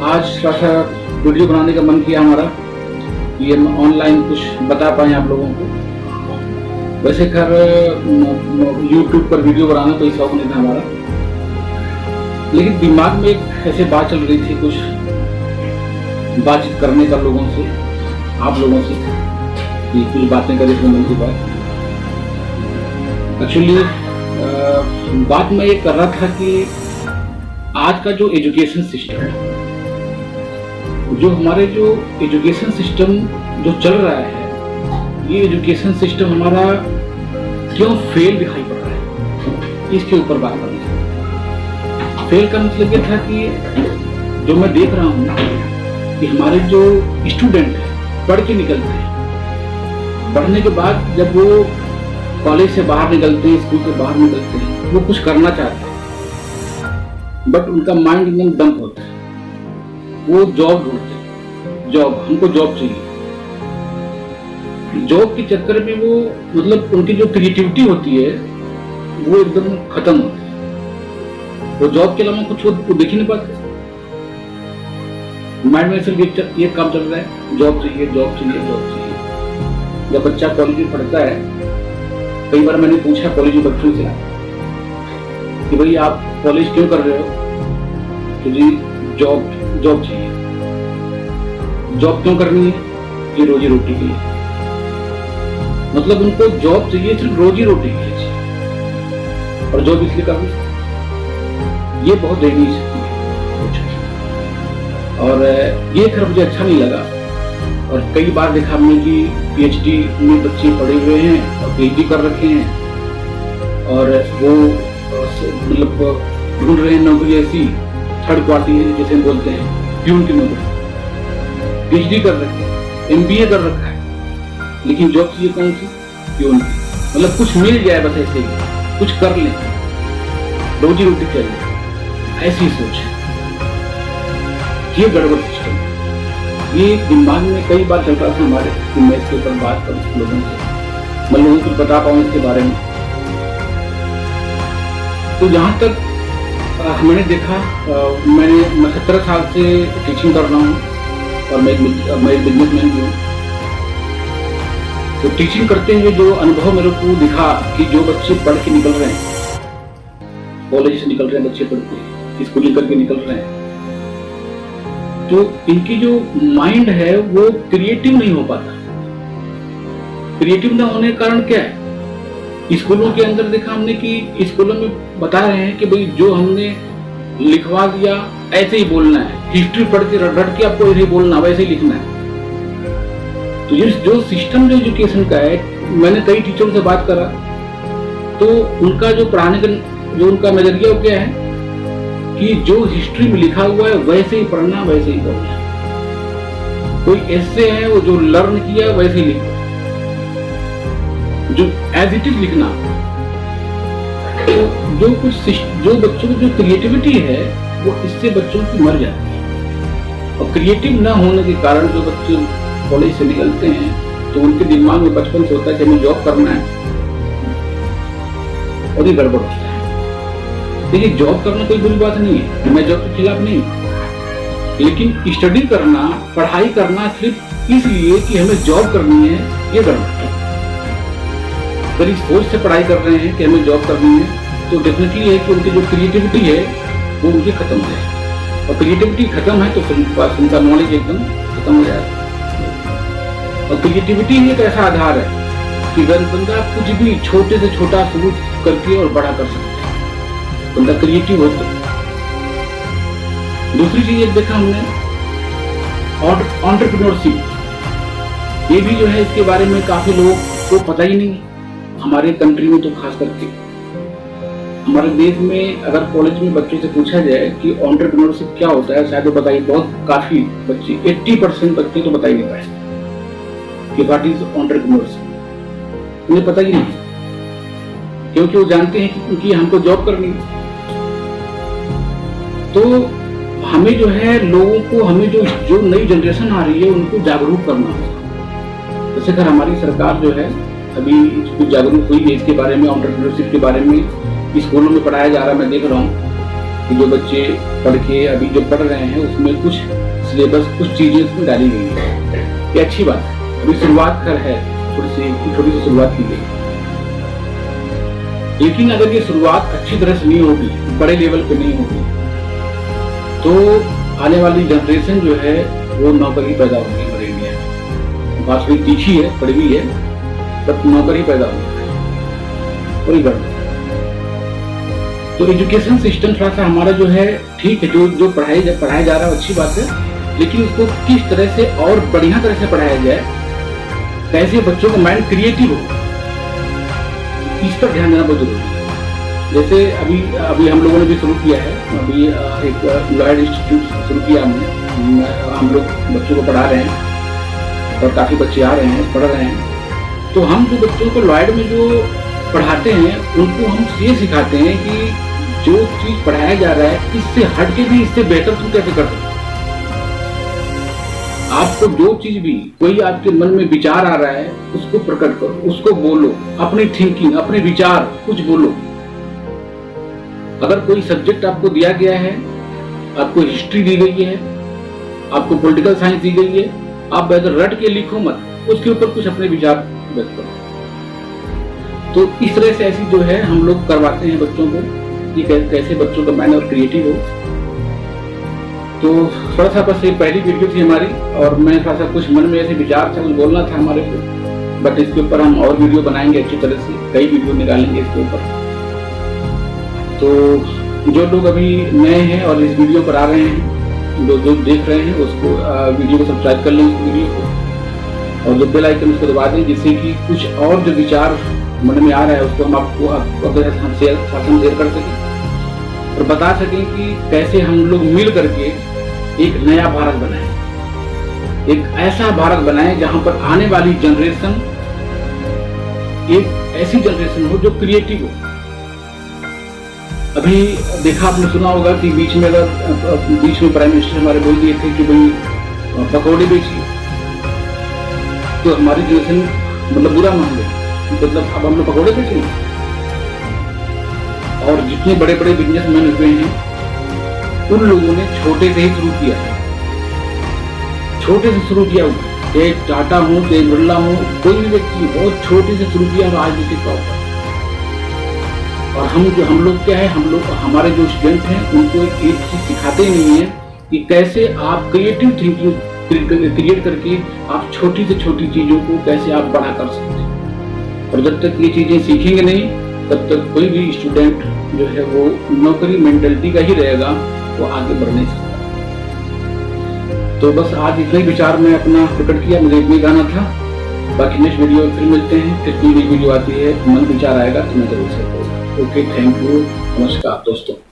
आज थोड़ा सा वीडियो बनाने का मन किया हमारा कि हम ऑनलाइन कुछ बता पाएँ आप लोगों को। वैसे खैर यूट्यूब पर वीडियो बनाना कोई शौक नहीं था हमारा, लेकिन दिमाग में एक ऐसे बात चल रही थी, कुछ बातचीत करने का लोगों से, आप लोगों से, कि कुछ बातें करें तो मन की बात। एक्चुअली बात मैं ये कर रहा था कि आज का जो एजुकेशन सिस्टम है, जो हमारे जो एजुकेशन सिस्टम जो चल रहा है, ये एजुकेशन सिस्टम हमारा क्यों फेल दिखाई पड़ रहा है, इसके ऊपर बात करनी है। फेल का मतलब ये था कि जो मैं देख रहा हूँ कि हमारे जो स्टूडेंट हैं पढ़ के निकलते हैं, पढ़ने के बाद जब वो कॉलेज से बाहर निकलते हैं, स्कूल से बाहर निकलते हैं, वो कुछ करना चाहते हैं, बट उनका माइंड एकदम डंप होता है। वो जॉब ढूंढते हैं, जॉब, हमको जॉब चाहिए। जॉब के चक्कर में वो मतलब उनकी जो क्रिएटिविटी होती है वो एकदम खत्म होती है। वो जॉब के अलावा कुछ वो देख ही नहीं पाते। माइंड में सिर्फ ये काम चल रहा है, जॉब चाहिए, जॉब चाहिए, जॉब चाहिए। जब बच्चा कॉलेज में पढ़ता है, कई बार मैंने पूछा कॉलेज के बच्चों से कि भाई आप कॉलेज क्यों कर रहे हो, तो जी जॉब चाहिए। जॉब क्यों करनी है? ये रोजी रोटी के लिए। मतलब उनको जॉब चाहिए सिर्फ रोजी रोटी के लिए, और जॉब इसलिए करनी, ये बहुत दयनीय है। और ये खैर मुझे अच्छा नहीं लगा। और कई बार देखा हमने कि पीएचडी में बच्चे पढ़े हुए हैं और पीएचडी कर रखे हैं, और वो मतलब ढूंढ रहे हैं नौकरी ऐसी थर्ड पार्टी है जैसे हम बोलते हैं, प्यून की नौकरी, पीएचडी कर रखे हैं, एमबीए कर रखा है, लेकिन जॉब चाहिए कौन सी? प्यून की। मतलब कुछ मिल जाए बस, ऐसे ही कुछ कर लें, रोजी रोटी चले, ऐसी सोच है। ये गड़बड़ सिस्टम है। ये दिमाग में कई बार चल रहा था हमारे कि मैं इसके ऊपर बात करूं लोगों से, मैं लोगों को बता पाऊं इसके बारे में। तो जहाँ तक मैंने देखा, मैं 17 साल से टीचिंग कर रहा हूँ और मैं एक बिजनेसमैन भी हूँ। तो टीचिंग करते हुए जो अनुभव मेरे को दिखा कि जो बच्चे पढ़ के निकल रहे हैं, कॉलेज से निकल रहे हैं बच्चे, पढ़ के स्कूलिंग करके निकल रहे हैं, तो इनकी जो माइंड है वो क्रिएटिव नहीं हो पाता। क्रिएटिव ना होने का कारण क्या है? स्कूलों के अंदर देखा हमने कि स्कूलों में बता रहे हैं कि भाई जो हमने लिखवा दिया ऐसे ही बोलना है, हिस्ट्री पढ़ के रट के आपको ऐसे ही बोलना, वैसे ही लिखना है। तो ये जो सिस्टम जो एजुकेशन का है, मैंने कई टीचरों से बात करा, तो उनका जो पढ़ाने का जो उनका नजरिया क्या है कि जो हिस्ट्री में लिखा हुआ है वैसे ही पढ़ना, वैसे ही बोलना। कोई ऐसे है वो जो लर्न किया वैसे ही लिखो, जो एज इट इज लिखना। तो जो बच्चों की जो क्रिएटिविटी है वो इससे बच्चों की मर जाती है। और क्रिएटिव ना होने के कारण जो बच्चे कॉलेज से निकलते हैं तो उनके दिमाग में बचपन से होता है कि हमें जॉब करना है, और ये गड़बड़ होता है। देखिए, जॉब करना कोई बुरी बात नहीं है, मैं जॉब के खिलाफ नहीं हूँ, लेकिन स्टडी करना, पढ़ाई करना सिर्फ इसलिए कि हमें जॉब करनी है, ये गड़बड़ है। अगर इस सोच से पढ़ाई कर रहे हैं कि हमें जॉब करनी है, तो डेफिनेटली है कि उनकी जो क्रिएटिविटी है वो उनकी खत्म हो जाए, और क्रिएटिविटी खत्म है तो फिर उनके पास उनका नॉलेज एकदम खत्म हो जाएगा। और क्रिएटिविटी ही एक ऐसा आधार है कि बंदा कुछ भी छोटे से छोटा शुरू करके और बड़ा कर सकता है, बंदा क्रिएटिव हो तो। दूसरी चीज एक देखा हमने, एंटरप्रेन्योरशिप, ये भी जो है इसके बारे में काफी लोगों को पता ही नहीं। हमारे कंट्री में तो खास करके हमारे देश में अगर कॉलेज में बच्चों से पूछा जाए कि एंटरप्रेन्योरशिप क्या होता है, शायद वो बताइए, बहुत काफी बच्चे 80% बच्चे तो बता ही नहीं पाए कि व्हाट इज एंटरप्रेन्योरशिप। उन्हें पता ही नहीं, क्योंकि वो जानते हैं कि क्योंकि हमको जॉब करनी है। तो हमें जो है लोगों को, हमें जो नई जनरेशन आ रही है उनको जागरूक करना होगा। जैसे अगर हमारी सरकार जो है अभी कुछ जागरूक हुई है इसके बारे में, एंटरप्रेन्योरशिप के बारे में स्कूलों में पढ़ाया जा रहा है। मैं देख रहा हूँ कि जो बच्चे पढ़ के अभी जो पढ़ रहे हैं उसमें कुछ सिलेबस, कुछ चीजें उसमें डाली गई है। ये अच्छी बात है, अभी शुरुआत कर है, छोटी सी शुरुआत की गई। लेकिन अगर ये शुरुआत अच्छी तरह से नहीं होगी, बड़े लेवल पे नहीं होगी, तो आने वाली जनरेशन जो है वो नौकरी पैदा होगी हमारे इंडिया में। बात थोड़ी तीखी है, कड़वी है, बट नौकरी पैदा होगी बड़ी बात। तो एजुकेशन सिस्टम थोड़ा सा हमारा जो है ठीक है, जो पढ़ाया जा रहा है अच्छी बात है, लेकिन उसको किस तरह से और बढ़िया तरह से पढ़ाया जाए, कैसे बच्चों का माइंड क्रिएटिव हो, इस पर ध्यान देना बहुत जरूरी है। जैसे अभी हम लोगों ने भी शुरू किया है, अभी एक लॉयड इंस्टीट्यूट शुरू किया हमने, हम लोग बच्चों को पढ़ा रहे हैं और काफ़ी बच्चे आ रहे हैं, पढ़ रहे हैं। तो हम जो बच्चों को लॉयड में जो पढ़ाते हैं उनको हम ये सिखाते हैं कि जो चीज़ पढ़ाया जा रहा है इससे हट के भी इससे बेहतर तुम कैसे कर सकते। आपको जो चीज भी, कोई आपके मन में विचार आ रहा है उसको प्रकट करो, उसको बोलो, अपनी थिंकिंग, अपने विचार कुछ बोलो। अगर कोई सब्जेक्ट आपको दिया गया है, आपको हिस्ट्री दी गई है, आपको पॉलिटिकल साइंस दी गई है, आप अगर रट के लिखो मत, उसके ऊपर कुछ अपने विचार व्यक्त करो। तो इस तरह से ऐसी जो है हम लोग करवाते हैं बच्चों को कि कैसे बच्चों का माइंड और क्रिएटिव हो। तो थोड़ा सा बस ये पहली वीडियो थी हमारी, और मैं थोड़ा सा कुछ मन में ऐसे विचार था, कुछ बोलना था हमारे को, बट इसके ऊपर हम और वीडियो बनाएंगे अच्छी तरह से, कई वीडियो निकालेंगे इसके ऊपर। तो जो लोग अभी नए हैं और इस वीडियो पर आ रहे हैं, जो देख रहे हैं उसको वीडियो को सब्सक्राइब कर लें, इस वीडियो को, और जो बेल आइकन उसको दबा दें, जिससे कि कुछ और जो विचार मन में आ रहा है उसको हम आपको शेयर कर सकें और बता सकें कि कैसे हम लोग मिल करके एक नया भारत बनाएं, एक ऐसा भारत बनाएं जहां पर आने वाली जनरेशन एक ऐसी जनरेशन हो जो क्रिएटिव हो। अभी देखा, आपने सुना होगा कि बीच में प्राइम मिनिस्टर हमारे बोल दिए थे कि भाई पकौड़े बेचिए, तो हमारी जनरेशन मतलब बुरा मान गई, मतलब अब हम लोग पकौड़े बेचेंगे। और जितने बड़े बड़े बिजनेसमैन हुए हैं उन लोगों ने छोटे से ही शुरू किया है, छोटे से शुरू किया हुआ, चाहे टाटा हो, चाहे बिरला हो, कोई भी व्यक्ति बहुत छोटे से शुरू किया और आज भी टिका हुआ। और हम लोग क्या है, हमारे जो स्टूडेंट हैं उनको एक चीज सिखाते नहीं है कि कैसे आप क्रिएटिव थिंकिंग क्रिएट करके आप छोटी से छोटी चीजों को कैसे आप बड़ा कर सकते हैं। और जब तक ये चीजें सीखेंगे नहीं, तब तक कोई भी स्टूडेंट जो है वो नौकरी मेंटालिटी का ही रहेगा, वो आगे बढ़ नहीं सकता। तो बस आज इतना ही विचार मैं अपना प्रकट किया, मुझे इतना गाना था। बाकी नेक्स्ट वीडियो फिर मिलते हैं, फिर कोई वीडियो आती है, मन विचार आएगा तो मैं जरूर से। ओके, थैंक यू, नमस्कार दोस्तों।